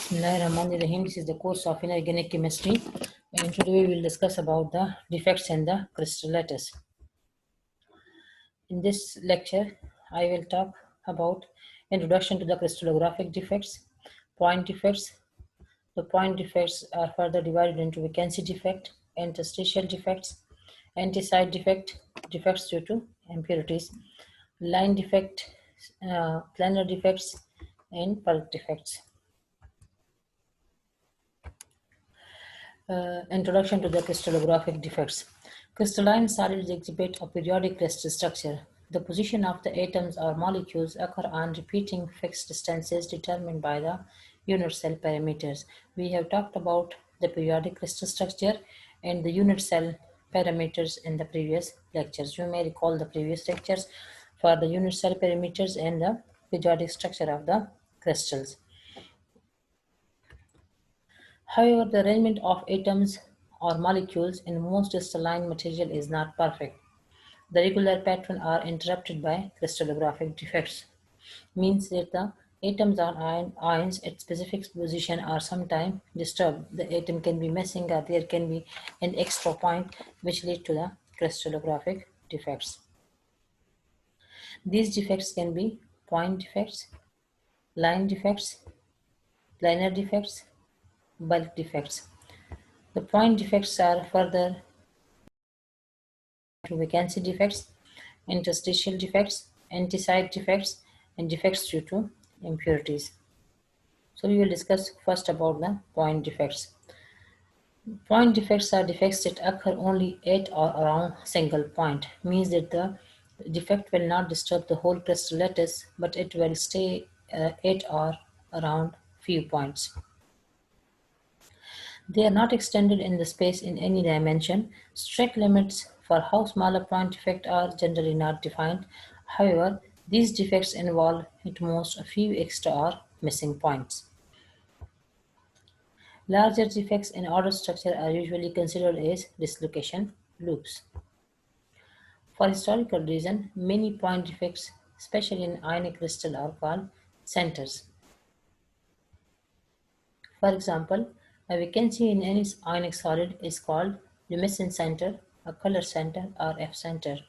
Bismillahirrahmanirrahim. This is the course of inorganic chemistry, and today we will discuss about the defects in the crystal lattice. In this lecture, I will talk about introduction to the crystallographic defects, point defects. The point defects are further divided into vacancy defect, interstitial defects, anti-side defect, defects due to impurities, line defect, planar defects, and bulk defects. Introduction to the crystallographic defects. Crystalline solids exhibit a periodic crystal structure. The position of the atoms or molecules occur on repeating fixed distances determined by the unit cell parameters. We have talked about the periodic crystal structure and the unit cell parameters in the previous lectures. You may recall the previous lectures for the unit cell parameters and the periodic structure of the crystals. However, the arrangement of atoms or molecules in most crystalline material is not perfect. The regular pattern are interrupted by crystallographic defects. Means that the atoms or ions at specific position are sometimes disturbed. The atom can be missing or there can be an extra point which lead to the crystallographic defects. These defects can be point defects, line defects, planar defects, bulk defects. The point defects are further to vacancy defects, interstitial defects, anti-side defects, and defects due to impurities. So we will discuss first about the point defects. Point defects are defects that occur only at or around single point. Means that the defect will not disturb the whole crystal lattice, but it will stay at or around few points. They are not extended in the space in any dimension. Strict limits for how small a point defect are generally not defined. However, these defects involve at most a few extra or missing points. Larger defects in order structure are usually considered as dislocation loops. For historical reason, many point defects, especially in ionic crystal, are called centers. For example, a vacancy in any ionic solid is called luminescent center, a color center, or F center.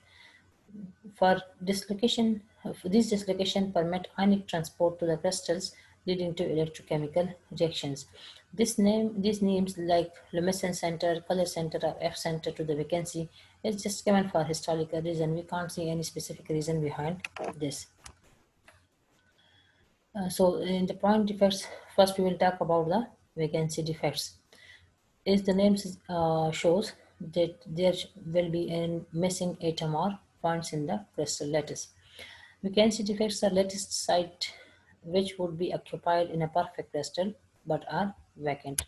For dislocation, these dislocations permit ionic transport to the crystals, leading to electrochemical reactions. These names like luminescent center, color center, or F center to the vacancy is just given for historical reason. We can't see any specific reason behind this. So in the point defects, first we will talk about the vacancy defects. As the name shows that there will be a missing atom or points in the crystal lattice. Vacancy defects are lattice site which would be occupied in a perfect crystal but are vacant.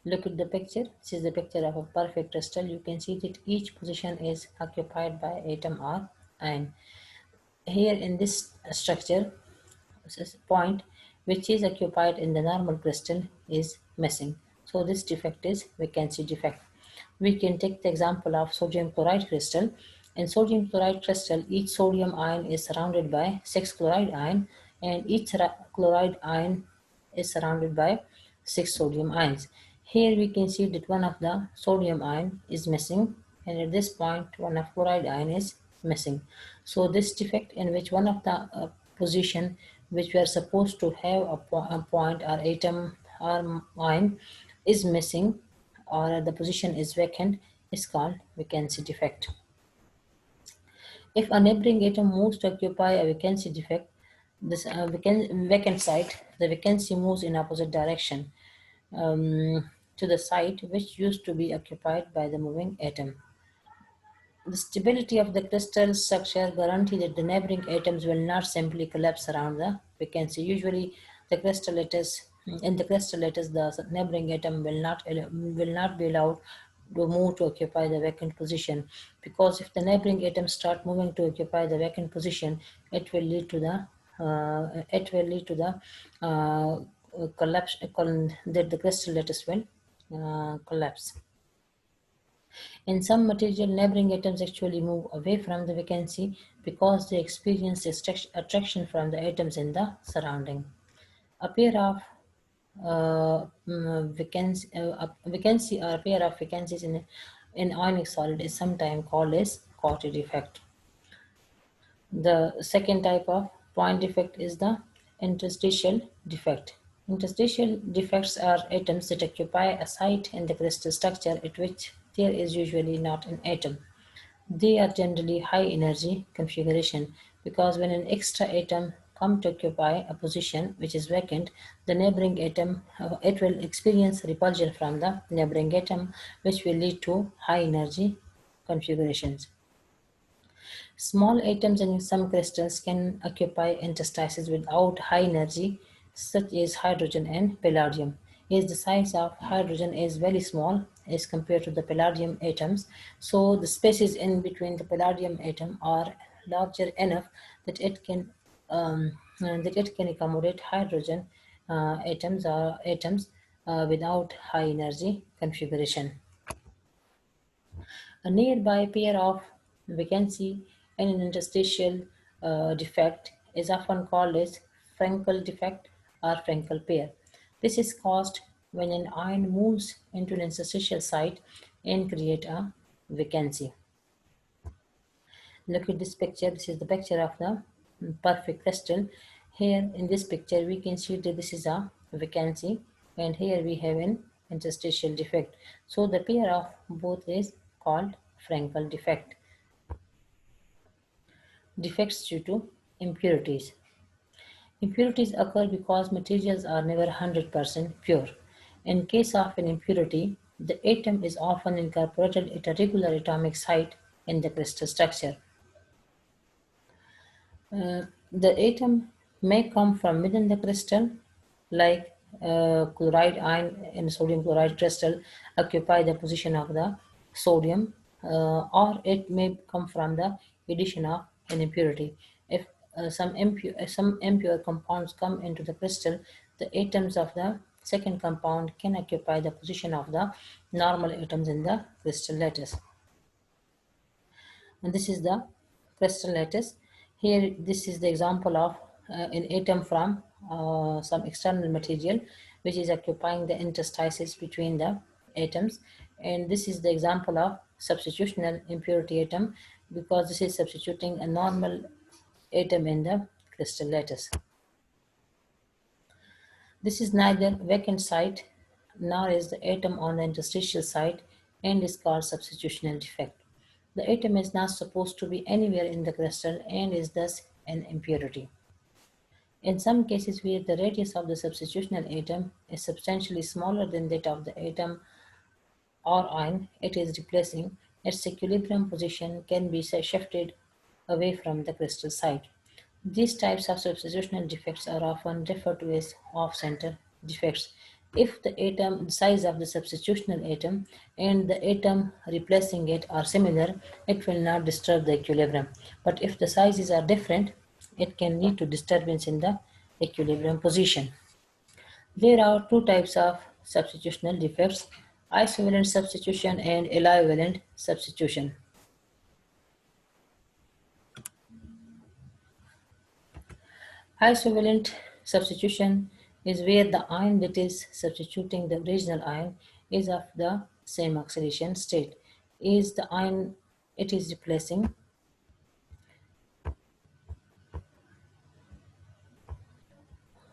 Look at the picture. This is the picture of a perfect crystal. You can see that each position is occupied by atom or ion. Here in this structure, this point which is occupied in the normal crystal is missing. So this defect is vacancy defect. We can take the example of sodium chloride crystal. In sodium chloride crystal, each sodium ion is surrounded by 6 chloride ion, and each chloride ion is surrounded by 6 sodium ions. Here we can see that one of the sodium ion is missing, and at this point one of chloride ion is missing. So this defect in which one of the position which we are supposed to have a point or atom or ion is missing, or the position is vacant, is called vacancy defect. If a neighboring atom moves to occupy a vacancy defect, this vacant site, the vacancy moves in opposite direction to the site which used to be occupied by the moving atom. The stability of the crystal structure guarantees that the neighboring atoms will not simply collapse around the vacancy. Usually, in the crystal lattice, the neighboring atom will not be allowed to move to occupy the vacant position, because if the neighboring atoms start moving to occupy the vacant position, it will lead to the collapse. That the crystal lattice will collapse. In some material, neighboring atoms actually move away from the vacancy because they experience attraction from the atoms in the surrounding. A pair of vacancy or pair of vacancies in ionic solid is sometimes called as Corti defect. The second type of point defect is the interstitial defect. Interstitial defects are atoms that occupy a site in the crystal structure at which there is usually not an atom. They are generally high energy configuration because when an extra atom comes to occupy a position which is vacant, the neighboring atom it will experience repulsion from the neighboring atom, which will lead to high energy configurations. Small atoms in some crystals can occupy interstices without high energy, such as hydrogen and palladium. As the size of hydrogen is very small as compared to the palladium atoms, so the spaces in between the palladium atom are larger enough that it can accommodate hydrogen atoms without high energy configuration. A nearby pair of vacancy and an interstitial defect is often called as Frankel defect or Frankel pair. This is caused when an ion moves into an interstitial site and create a vacancy. Look at this picture. This is the picture of the perfect crystal. Here in this picture we can see that this is a vacancy and here we have an interstitial defect. So the pair of both is called Frankel defect. Defects due to impurities. Impurities occur because materials are never 100% pure. In case of an impurity, the atom is often incorporated at a regular atomic site in the crystal structure. The atom may come from within the crystal, like chloride ion in sodium chloride crystal occupy the position of the sodium, or it may come from the addition of an impurity. If some impure compounds come into the crystal, the atoms of the second compound can occupy the position of the normal atoms in the crystal lattice. And this is the crystal lattice. Here this is the example of an atom from some external material which is occupying the interstices between the atoms, and this is the example of substitutional impurity atom because this is substituting a normal atom in the crystal lattice. This is neither vacant site nor is the atom on the interstitial site and is called substitutional defect. The atom is not supposed to be anywhere in the crystal and is thus an impurity. In some cases where the radius of the substitutional atom is substantially smaller than that of the atom or ion it is replacing, its equilibrium position can be shifted away from the crystal site. These types of substitutional defects are often referred to as off-center defects. If the size of the substitutional atom and the atom replacing it are similar, it will not disturb the equilibrium. But if the sizes are different, it can lead to disturbance in the equilibrium position. There are two types of substitutional defects: isovalent substitution and allovalent substitution. Isovalent substitution is where the ion that is substituting the original ion is of the same oxidation state is the ion it is replacing.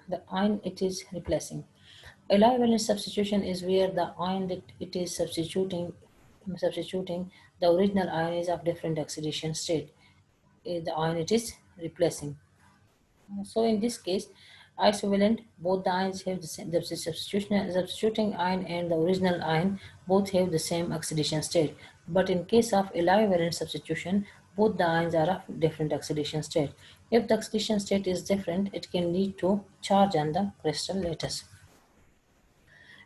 The ion it is replacing. Allovalent substitution is where the ion that it is substituting the original ion is of different oxidation state is the ion it is replacing. So in this case, isovalent, both the ions have the same, the substituting ion and the original ion both have the same oxidation state. But in case of allovalent substitution, both the ions are of different oxidation state. If the oxidation state is different, it can lead to charge on the crystal lattice.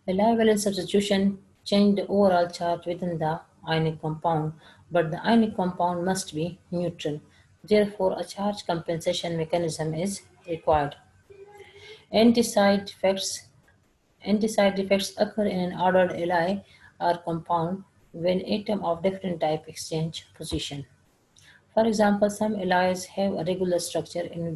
Allovalent substitution change the overall charge within the ionic compound, but the ionic compound must be neutral. Therefore, a charge compensation mechanism is required. Anti-side defects occur in an ordered Li or compound when atoms of different type exchange position. For example, some alloys have a regular structure in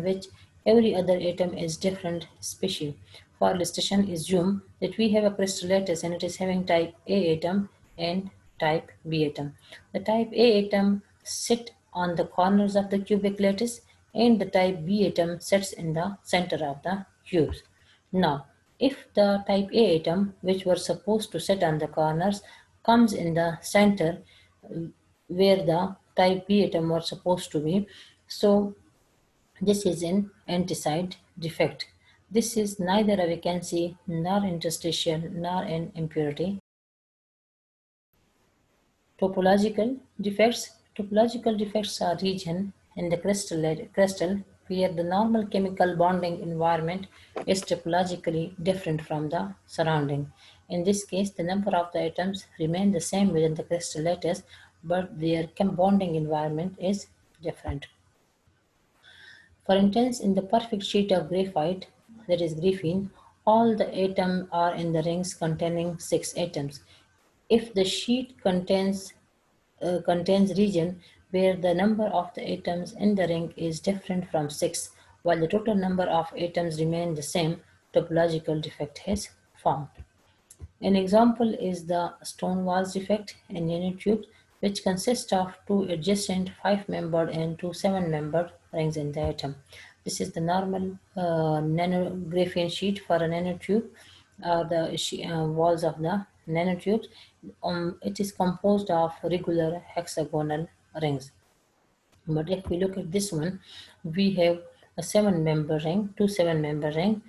which every other atom is different species. For illustration, assume that we have a crystal lattice and it is having type A atom and type B atom. The type A atom sit on the corners of the cubic lattice and the type B atom sits in the center of the cubes. Now, if the type A atom, which were supposed to sit on the corners, comes in the center where the type B atom was supposed to be, so this is an anti-side defect. This is neither a vacancy nor interstitial nor an impurity. Topological defects are region in the crystal where the normal chemical bonding environment is topologically different from the surrounding. In this case, the number of the atoms remain the same within the crystal lattice, but their bonding environment is different. For instance, in the perfect sheet of graphite, that is graphene, all the atoms are in the rings containing 6 atoms. If the sheet contains region where the number of the atoms in the ring is different from 6, while the total number of atoms remain the same, topological defect is formed. An example is the Stonewall's defect in nanotubes, which consists of two adjacent 5-membered and two 7-membered rings in the atom. This is the normal nanographene sheet for a nanotube, the walls of the nanotubes. It is composed of regular hexagonal rings. But if we look at this one, we have a 7-member ring, two 7-member ring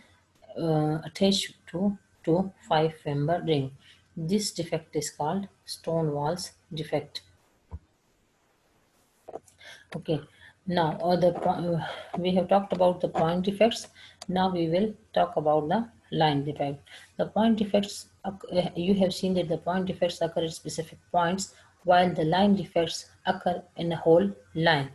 attached to two 5-member ring. This defect is called Stonewall's defect. Okay, now we have talked about the point defects. Now we will talk about the line defect. The point defects, you have seen that the point defects occur at specific points, while the line defects occur in a whole line.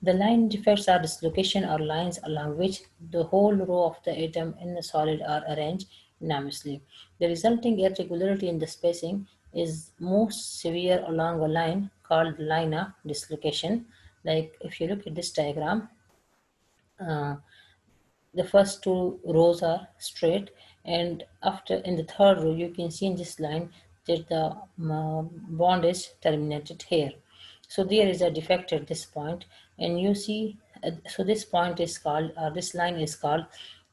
The line defects are dislocation or lines along which the whole row of the atom in the solid are arranged enormously. The resulting irregularity in the spacing is most severe along a line called line of dislocation. Like if you look at this diagram, uh, the first two rows are straight, and after in the third row you can see in this line that the bond is terminated here. So there is a defect at this point, and you see so this point is called, this line is called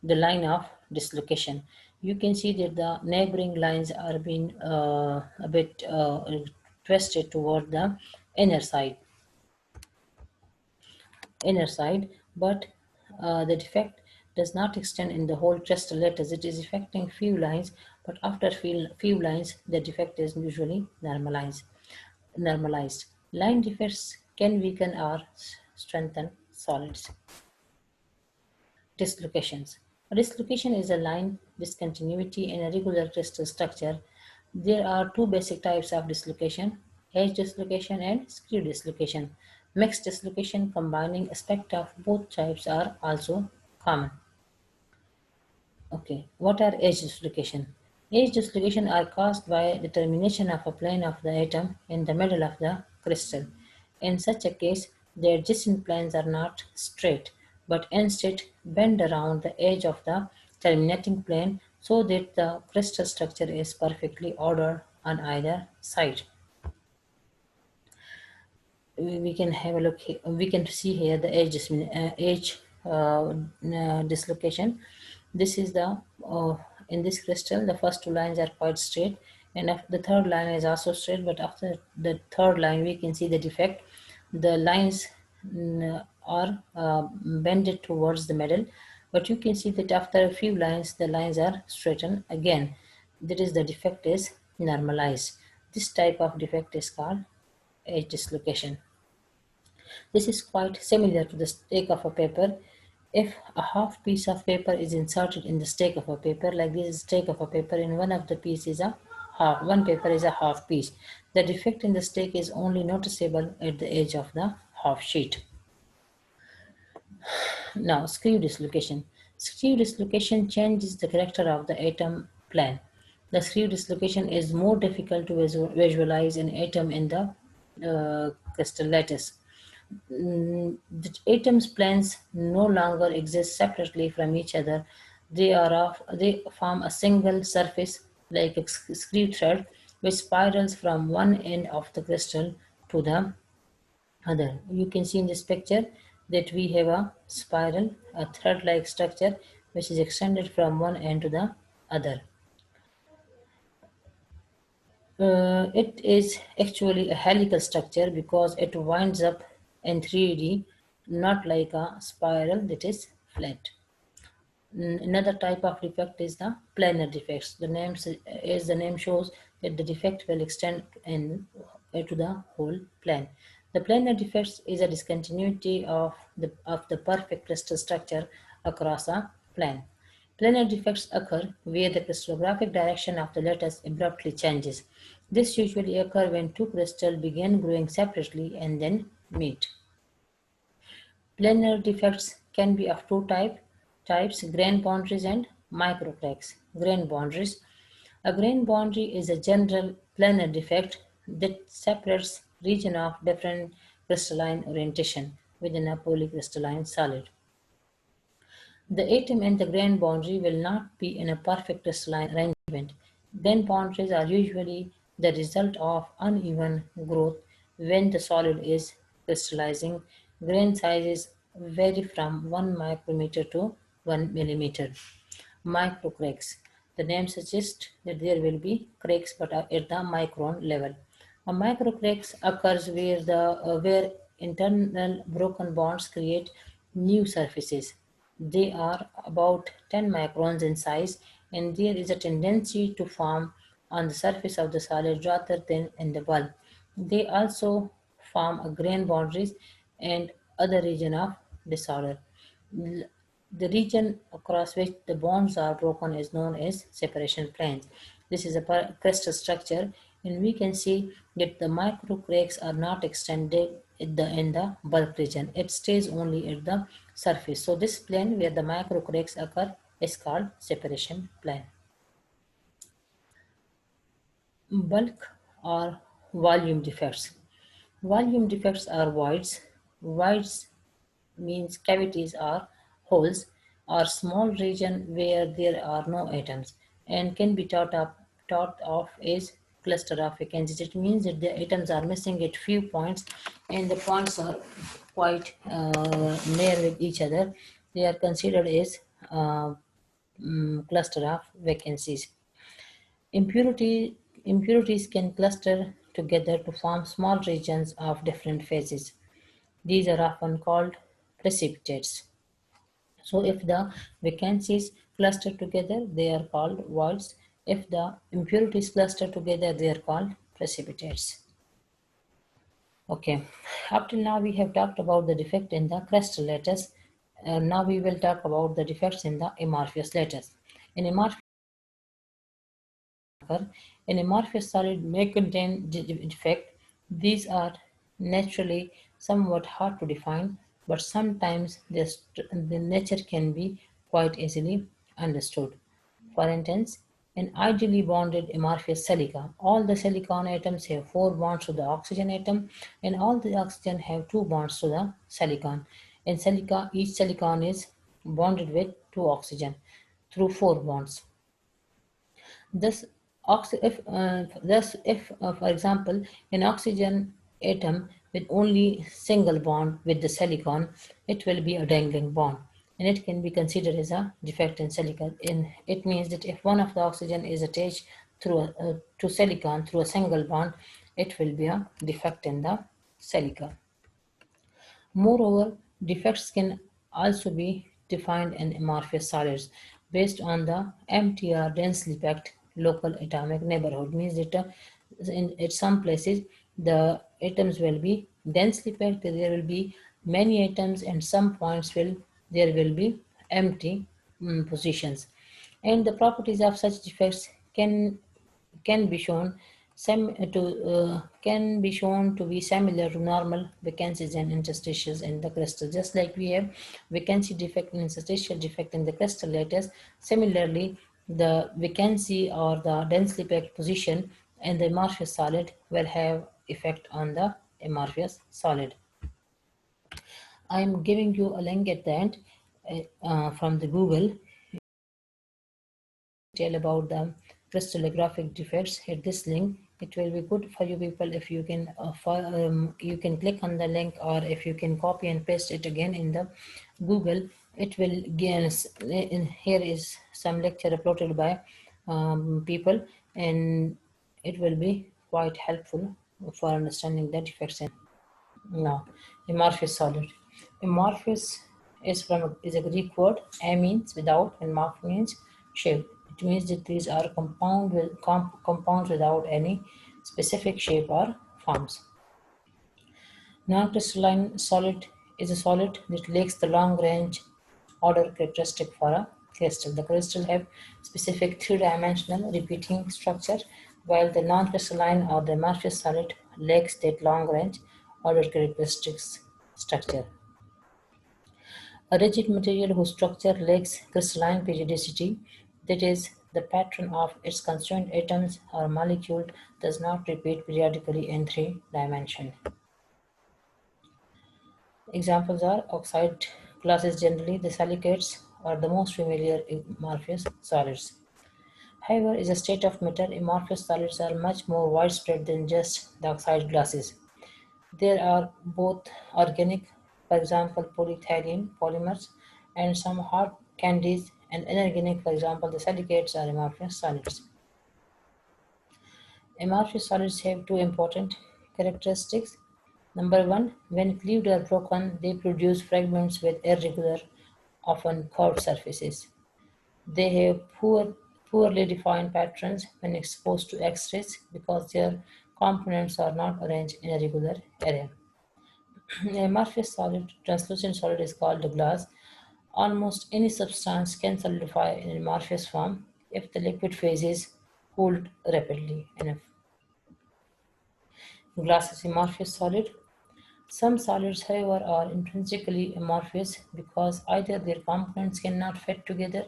the line of dislocation. You can see that the neighboring lines are being a bit twisted toward the inner side but the defect does not extend in the whole crystal lattice. It is affecting few lines, but after few lines, the defect is usually normalized. Line defects can weaken or strengthen solids. Dislocations. A dislocation is a line discontinuity in a regular crystal structure. There are two basic types of dislocation: edge dislocation and screw dislocation. Mixed dislocation combining aspects of both types are also common. Okay, what are edge dislocation? Edge dislocation are caused by the termination of a plane of the atom in the middle of the crystal. In such a case, the adjacent planes are not straight, but instead bend around the edge of the terminating plane so that the crystal structure is perfectly ordered on either side. We can have a look here. We can see here the edge dislocation. This is the in this crystal the first two lines are quite straight, and the third line is also straight, but after the third line we can see the defect. The lines are bended towards the middle, but you can see that after a few lines the lines are straightened again. That is, the defect is normalized. This type of defect is called edge dislocation. This is quite similar to the stake of a paper. If a half piece of paper is inserted in the stake of a paper, like this is stake of a paper, and one of the piece is a half, one paper is a half piece. The defect in the stake is only noticeable at the edge of the half sheet. Now, screw dislocation. Screw dislocation changes the character of the atom plane. The screw dislocation is more difficult to visualize an atom in the crystal lattice. The atoms planes no longer exist separately from each other. They form a single surface like a screw thread which spirals from one end of the crystal to the other. You can see in this picture that we have a spiral, a thread-like structure which is extended from one end to the other. It is actually a helical structure because it winds up in 3D, not like a spiral that is flat. Another type of defect is the planar defects. As the name shows, that the defect will extend to the whole plane. The planar defects is a discontinuity of the perfect crystal structure across a plane. Planar defects occur where the crystallographic direction of the lattice abruptly changes. This usually occurs when two crystals begin growing separately and then meet. Planar defects can be of types, grain boundaries and microcracks. Grain boundaries. A grain boundary is a general planar defect that separates region of different crystalline orientation within a polycrystalline solid. The atom and the grain boundary will not be in a perfect crystalline arrangement. Grain boundaries are usually the result of uneven growth when the solid is crystallizing. Grain sizes vary from 1 micrometer to 1 millimeter. Microcracks. The name suggests that there will be cracks but at the micron level. A microcracks occurs where internal broken bonds create new surfaces. They are about 10 microns in size, and there is a tendency to form on the surface of the solid rather than in the bulk. They also form a grain boundaries and other region of disorder. The region across which the bonds are broken is known as separation planes. This is a crystal structure, and we can see that the microcracks are not extended in the bulk region. It stays only at the surface. So this plane where the microcracks occur is called separation plane. Bulk or volume defects. Volume defects are voids. Voids means cavities or holes or small region where there are no atoms and can be thought of as cluster of vacancies. It means that the atoms are missing at few points and the points are quite near with each other. They are considered as cluster of vacancies. Impurities can cluster together to form small regions of different phases. These are often called precipitates. So if the vacancies cluster together, they are called voids. If the impurities cluster together, they are called precipitates. Okay, up till now we have talked about the defect in the crystal lattice. Now we will talk about the defects in the amorphous lattice. In amorphous an amorphous solid may contain defect. These are naturally somewhat hard to define, but sometimes the nature can be quite easily understood. For instance, an ideally bonded amorphous silica. All the silicon atoms have 4 bonds to the oxygen atom, and all the oxygen have 2 bonds to the silicon. In silica, each silicon is bonded with 2 oxygen through 4 bonds. Thus, for example, an oxygen atom with only single bond with the silicon, it will be a dangling bond, and it can be considered as a defect in silicon. It means that if one of the oxygen is attached to silicon through a single bond, it will be a defect in the silica. Moreover, defects can also be defined in amorphous solids based on the MTR densely packed local atomic neighborhood. Means that at some places the atoms will be densely packed, there will be many atoms, and some points there will be empty positions. And the properties of such defects can be shown can be shown to be similar to normal vacancies and interstitials in the crystal. Just like we have vacancy defect and interstitial defect in the crystal lattice, similarly the vacancy or the densely packed position in the amorphous solid will have effect on the amorphous solid. I am giving you a link at the end from the Google. detail about the crystallographic defects, hit this link. It will be good for you people if you can you can click on the link, or if you can copy and paste it again in the Google. It will gain. Here is some lecture uploaded by people, and it will be quite helpful for understanding the defects. Now, amorphous solid. Amorphous is a Greek word. A means without, and morph means shape. It means that these are compounds without any specific shape or forms. Non-crystalline solid is a solid that lacks the long-range order characteristic for a crystal. The crystal have specific three-dimensional repeating structure, while the non-crystalline or the amorphous solid lacks that long-range order characteristics structure. A rigid material whose structure lacks crystalline periodicity, that is, the pattern of its constituent atoms or molecule does not repeat periodically in three dimensions. Examples are oxide classes. Generally, the silicates are the most familiar amorphous solids. However, is a state of matter, amorphous solids are much more widespread than just the oxide classes. There are both organic, for example, polyethylene polymers, and some hard candies, and inorganic, for example, the silicates are amorphous solids. Amorphous solids have two important characteristics. Number one, when cleaved or broken, they produce fragments with irregular, often curved surfaces. They have poorly defined patterns when exposed to X-rays because their components are not arranged in a regular array. A amorphous solid, translucent solid, is called a glass. Almost any substance can solidify in amorphous form if the liquid phase is cooled rapidly enough. Glass is amorphous solid. Some solids, however, are intrinsically amorphous because either their components cannot fit together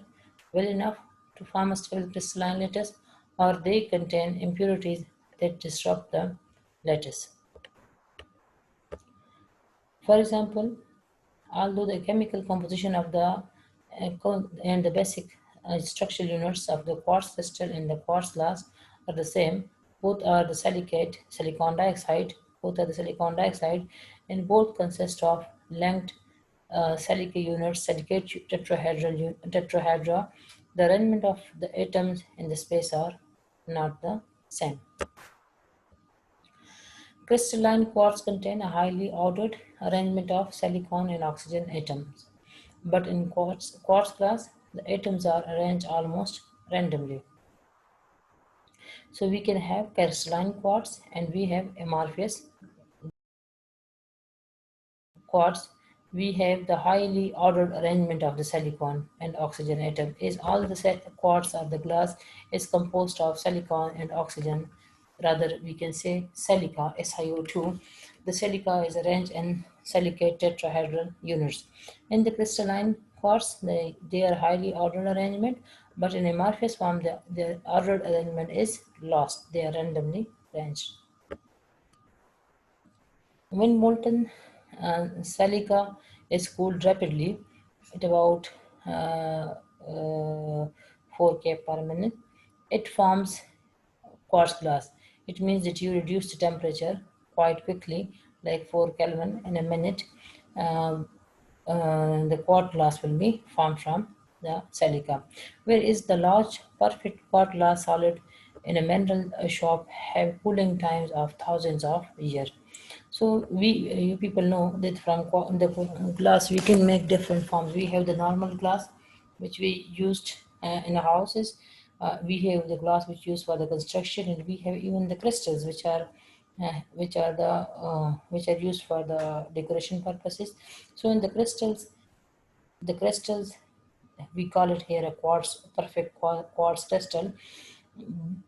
well enough to form a stable crystalline lattice, or they contain impurities that disrupt the lattice. For example, although the chemical composition of the and the basic structural units of the quartz crystal and the quartz glass are the same, both are the silicon dioxide, and both consist of linked silicate units, silicate tetrahedra. The arrangement of the atoms in the space are not the same. Crystalline quartz contain a highly ordered arrangement of silicon and oxygen atoms, but in quartz glass, the atoms are arranged almost randomly. So we can have crystalline quartz and we have amorphous quartz. We have the highly ordered arrangement of the silicon and oxygen atom. Is all the set quartz or the glass is composed of silicon and oxygen. Rather, we can say silica, SiO2. The silica is arranged in silicate tetrahedral units. In the crystalline quartz, they are highly ordered arrangement, but in amorphous form, the ordered arrangement is lost. They are randomly arranged. When molten silica is cooled rapidly at about uh, 4 K per minute, it forms quartz glass. It means that you reduce the temperature quite quickly, like 4 Kelvin in a minute. Um, the quartz glass will be formed from the silica. Whereas the large perfect quartz glass solid in a mineral shop have cooling times of thousands of years. So you people know that from the glass we can make different forms. We have the normal glass which we used in the houses. We have the glass which used for the construction, and we have even the crystals which are used for the decoration purposes. So in the crystals we call it here a perfect quartz crystal.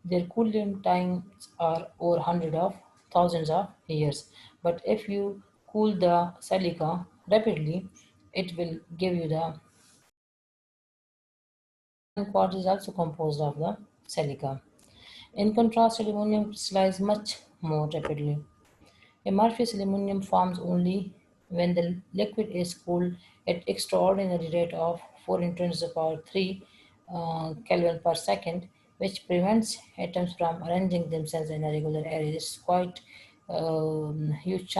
Their cooling times are over hundred of thousands of years. But if you cool the silica rapidly, it will give you the quartz is also composed of the silica. In contrast, aluminum crystallizes much more rapidly. Amorphous aluminum forms only when the liquid is cooled at extraordinary rate of 4 × 10⁻³ Kelvin per second, which prevents atoms from arranging themselves in a regular array. This is quite huge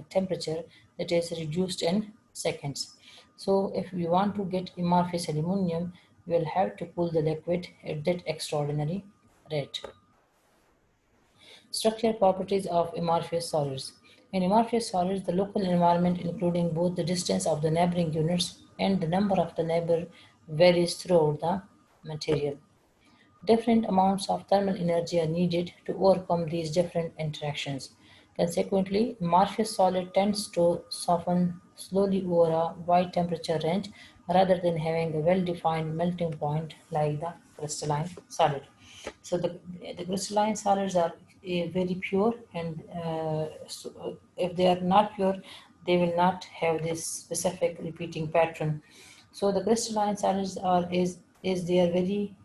temperature that is reduced in seconds. So if we want to get amorphous aluminum, we will have to cool the liquid at that extraordinary rate. Structural properties of amorphous solids. In amorphous solids, the local environment, including both the distance of the neighboring units and the number of the neighbor, varies throughout the material. Different amounts of thermal energy are needed to overcome these different interactions. Consequently, amorphous solid tends to soften slowly over a wide temperature range rather than having a well-defined melting point like the crystalline solid. So the crystalline solids are very pure, and so if they are not pure, they will not have this specific repeating pattern. So the crystalline solids is they are very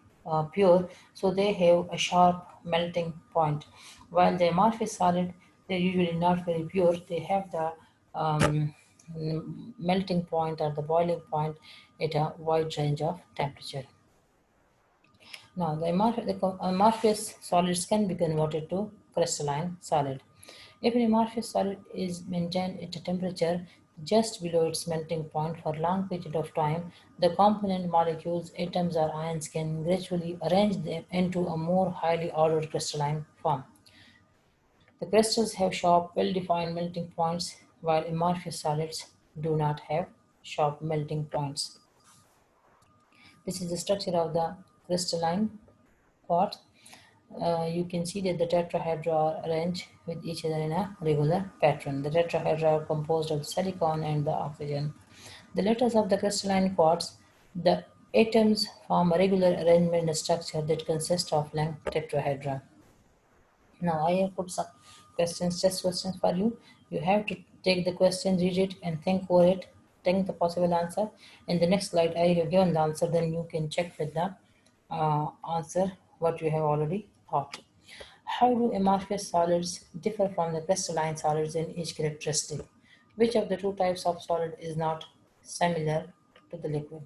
pure, so they have a sharp melting point. While the amorphous solid, they're usually not very pure. They have the melting point or the boiling point at a wide range of temperature. Now, the amorphous solids can be converted to crystalline solid. If an amorphous solid is maintained at a temperature just below its melting point for a long period of time, the component molecules, atoms, or ions can gradually arrange them into a more highly ordered crystalline form. The crystals have sharp, well-defined melting points, while amorphous solids do not have sharp melting points. This is the structure of the crystalline quartz. You can see that the tetrahedra are arranged with each other in a regular pattern. The tetrahedra are composed of silicon and the oxygen. The letters of the crystalline quartz, the atoms form a regular arrangement structure that consists of length tetrahedra. Now I have put some questions, test questions for you. You have to take the question, read it, and think over it, think the possible answer. In the next slide, I have given the answer. Then you can check with the answer what you have already thought. How do amorphous solids differ from the crystalline solids in each characteristic? Which of the two types of solid is not similar to the liquid?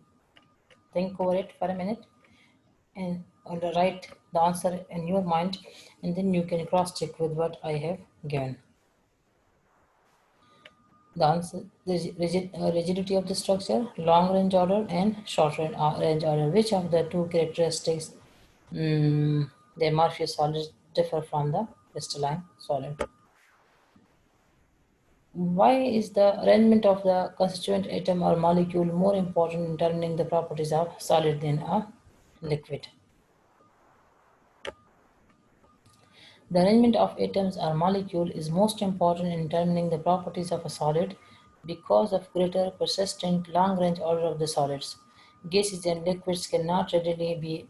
Think over it for a minute and write the answer in your mind, and then you can cross check with what I have given. The answer, the rigidity of the structure, long range order and short range order. Which of the two characteristics the amorphous solids differ from the crystalline solid? Why is the arrangement of the constituent atom or molecule more important in determining the properties of solid than a liquid? The arrangement of atoms or molecule is most important in determining the properties of a solid because of greater persistent long-range order of the solids. Gases and liquids cannot readily be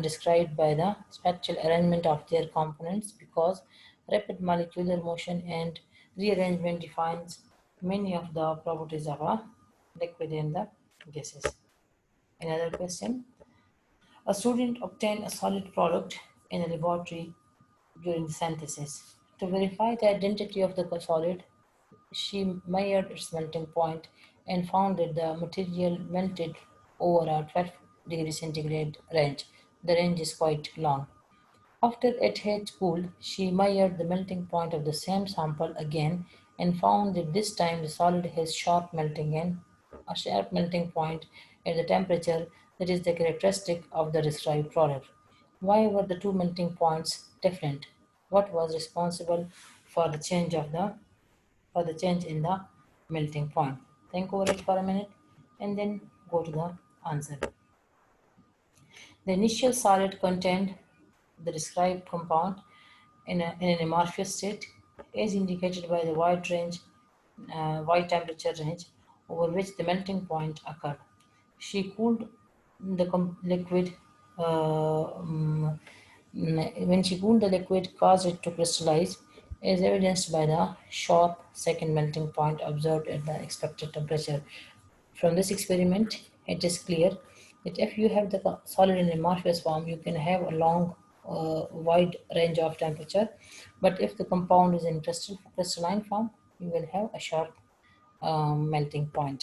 described by the spatial arrangement of their components because rapid molecular motion and rearrangement defines many of the properties of a liquid and the gases. Another question. A student obtained a solid product in a laboratory during the synthesis. To verify the identity of the solid, she measured its melting point and found that the material melted over a 12 degrees centigrade range. The range is quite long. After it had cooled, she measured the melting point of the same sample again and found that this time the solid has a sharp melting point at the temperature that is the characteristic of the described product. Why were the two melting points different? What was responsible for the change in the melting point? Think over it for a minute and then go to the answer. The initial solid contained the described compound in an amorphous state, as indicated by the wide temperature range over which the melting point occurred. She cooled the liquid. When she cooled the liquid, caused it to crystallize, as evidenced by the sharp second melting point observed at the expected temperature. From this experiment, it is clear that if you have the solid in amorphous form, you can have a wide range of temperature. But if the compound is in crystalline form, you will have a sharp melting point.